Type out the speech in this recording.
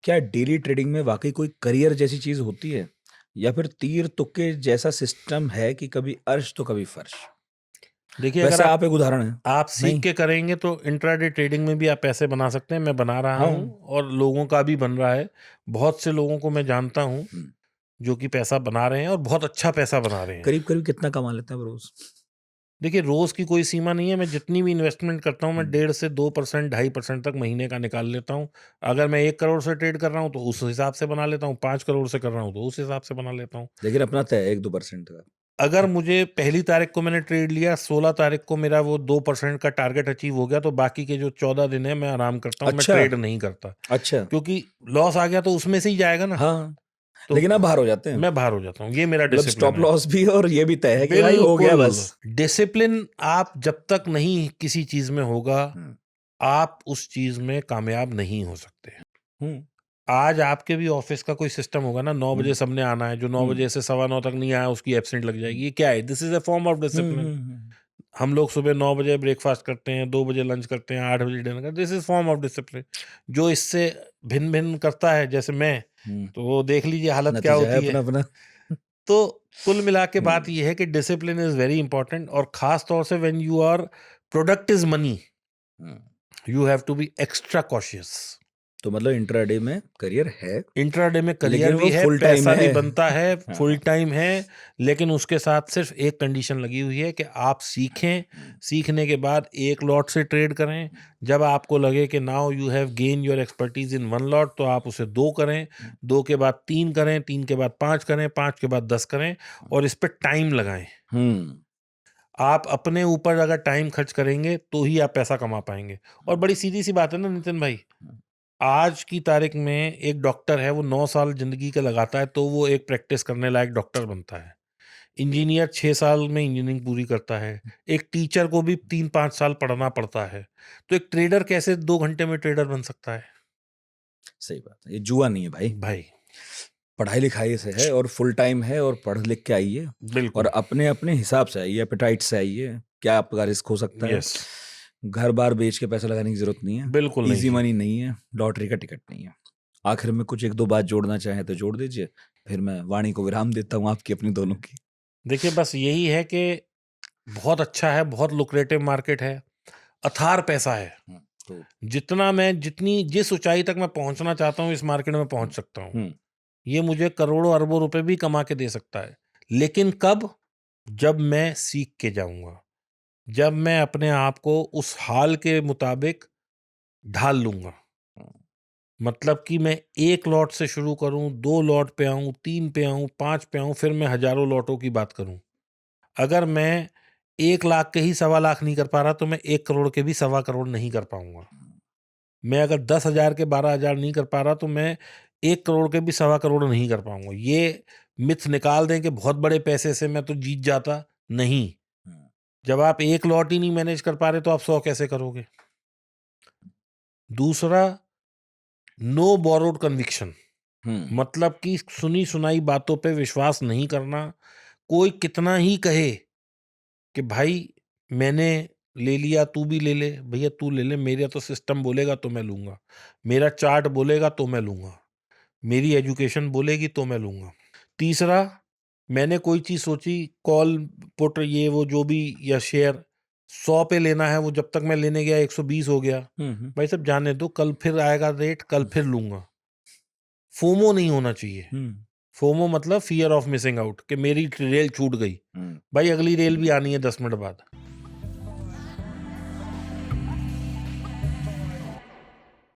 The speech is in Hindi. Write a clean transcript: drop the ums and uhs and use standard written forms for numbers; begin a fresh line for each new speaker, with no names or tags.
क्या डेली ट्रेडिंग में वाकई कोई करियर जैसी चीज होती है, या फिर तीर तुक्के जैसा सिस्टम है कि कभी अर्श तो कभी फर्श?
देखिए, अगर
वैसे आप एक उदाहरण है।
आप सीख
नहीं।
के करेंगे तो इंट्राडे ट्रेडिंग में भी आप पैसे बना सकते हैं। मैं बना रहा
हाँ।
हूँ और लोगों का भी बन रहा है। बहुत से लोगों को मैं जानता हूँ
हम्म।
जो कि पैसा बना रहे हैं और बहुत अच्छा पैसा बना रहे हैं।
करीब करीब कितना कमा लेते हैं आप रोज?
देखिए, रोज की कोई सीमा नहीं है। मैं जितनी भी इन्वेस्टमेंट करता हूँ, मैं
हम्म।
1.5 से 2%, 2.5% तक महीने का निकाल लेता हूँ। अगर मैं 1 करोड़ से ट्रेड कर रहा हूँ तो उस हिसाब से बना लेता हूँ, 5 करोड़ से कर रहा हूँ तो उस हिसाब से बना लेता हूँ।
लेकिन अपना तय 1-2% का।
अगर मुझे पहली तारीख को मैंने ट्रेड लिया, 16 तारीख को मेरा वो 2% का टारगेट अचीव हो गया, तो बाकी के जो 14 दिन है मैं आराम करता हूँ, मैं
अच्छा।
ट्रेड नहीं करता।
अच्छा।
क्योंकि लॉस आ गया तो उसमें से ही जाएगा ना।
हाँ।
तो
लेकिन आप बाहर हो जाते हैं,
मैं बाहर हो जाता हूँ, ये मेरा
मतलब
डिसिप्लिन
स्टॉप
है।
लॉस भी और ये भी तय है कि भाई हो गया
बिल्कुल।
बस।
डिसिप्लिन आप जब तक नहीं किसी चीज में होगा,
हम्म।
आप उस चीज में कामयाब नहीं हो सकते।
हम्म।
आज आपके भी ऑफिस का कोई सिस्टम होगा ना, 9 बजे
हम्म।
सबने आना है, जो 9 बजे से 9:15 तक नहीं आया उसकी एब्सेंट लग जाएगी। ये क्या है? This is a form of discipline.
Hmm.
हम लोग सुबह 9 बजे ब्रेकफास्ट करते हैं, 2 बजे लंच करते हैं, 8 बजे डिनर करते हैं। This is form of discipline. जो इससे भिन्न भिन्न करता है, जैसे मैं,
हम्म।
तो वो देख लीजिए हालत क्या
नतीजा है
होती है।
अपना अपना।
तो कुल मिला के बात
हम्म।
ये है कि डिसिप्लिन इज वेरी इंपॉर्टेंट, और खास तौर से when you are product is money,
hmm.
You have to be extra cautious.
तो मतलब इंट्राडे में करियर है,
इंट्राडे में करियर
लेकिन वो
भी है,
फुल टाइम
पैसा भी
है।
बनता है, फुल
हाँ।
टाइम है। लेकिन उसके साथ सिर्फ एक कंडीशन लगी हुई है कि आप सीखें। सीखने के बाद एक लॉट से ट्रेड करें। जब आपको लगे कि now you have gain your expertise in one lot, तो आप उसे 2 करें, 2 के बाद 3 करें, 3 के बाद 5 करें, 5 के बाद 10 करें, और इस पे टाइम लगाएं।
हम्म।
आप अपने ऊपर अगर टाइम खर्च करेंगे तो ही आप पैसा कमा पाएंगे। और बड़ी सीधी सी बात है ना नितिन भाई, आज की तारीख में एक डॉक्टर है, वो 9 साल जिंदगी का लगाता है तो वो एक प्रैक्टिस करने लायक डॉक्टर बनता है। इंजीनियर 6 साल में इंजीनियरिंग पूरी करता है। एक टीचर को भी 3-5 साल पढ़ना पड़ता है। तो एक ट्रेडर कैसे 2 घंटे में ट्रेडर बन सकता है?
सही बात है, ये जुआ नहीं है भाई।
भाई,
पढ़ाई लिखाई से है और फुल टाइम है, और पढ़ लिख के आइए और
बिल्कुल।
अपने अपने हिसाब से आइए, एपेटाइट से आइए। क्या आपका रिस्क हो सकता है?
यस।
घर बार बेच के पैसा लगाने की जरूरत नहीं है।
बिल्कुल नहीं
इजी
जी।
मनी नहीं है, लॉटरी का टिकट नहीं है। आखिर में कुछ एक दो बात जोड़ना चाहें तो जोड़ दीजिए, फिर मैं वाणी को विराम देता हूँ आपकी अपनी दोनों की।
देखिए, बस यही है कि बहुत अच्छा है, बहुत लुक्रेटिव मार्केट है, अथार पैसा है।
तो
जितना मैं जितनी जिस ऊंचाई तक मैं पहुंचना चाहता हूँ इस मार्केट में पहुंच सकता हूँ।
हम्म।
ये मुझे करोड़ों अरबों रुपए भी कमा के दे सकता है। लेकिन कब? जब मैं सीख के जाऊंगा, जब मैं अपने आप को उस हाल के मुताबिक ढाल लूंगा। मतलब कि मैं एक लॉट से शुरू करूं, 2 लॉट पे आऊं, 3 पे आऊं, 5 पे आऊं, फिर मैं हजारों लॉटों की बात करूं। अगर मैं 1 लाख के ही 1.25 लाख नहीं कर पा रहा, तो मैं 1 करोड़ के भी 1.25 करोड़ नहीं कर पाऊंगा। मैं अगर 10,000 के 12,000 नहीं कर पा रहा, तो मैं 1 करोड़ के भी 1.25 करोड़ नहीं कर पाऊंगा। ये मिथ निकाल दें कि बहुत बड़े पैसे से मैं तो जीत जाता। नहीं। जब आप एक लॉट ही नहीं मैनेज कर पा रहे तो आप 100 कैसे करोगे? दूसरा, नो बोरोड कन्विक्शन।
हम्म।
मतलब कि सुनी सुनाई बातों पे विश्वास नहीं करना। कोई कितना ही कहे कि भाई मैंने ले लिया, तू भी ले ले। भैया तू ले ले, मेरा तो सिस्टम बोलेगा तो मैं लूंगा, मेरा चार्ट बोलेगा तो मैं लूंगा, मेरी एजुकेशन बोलेगी तो मैं लूंगा। तीसरा, मैंने कोई चीज सोची, कॉल पुट ये वो जो भी, या शेयर 100 पे लेना है, वो जब तक मैं लेने गया 120 हो गया।
हम्म।
भाई सब जाने दो, कल फिर आएगा रेट, कल फिर लूंगा। फोमो नहीं होना चाहिए।
हम्म।
फोमो मतलब फियर ऑफ मिसिंग आउट, कि मेरी रेल छूट गई।
हम्म।
भाई अगली रेल भी आनी है 10 मिनट बाद।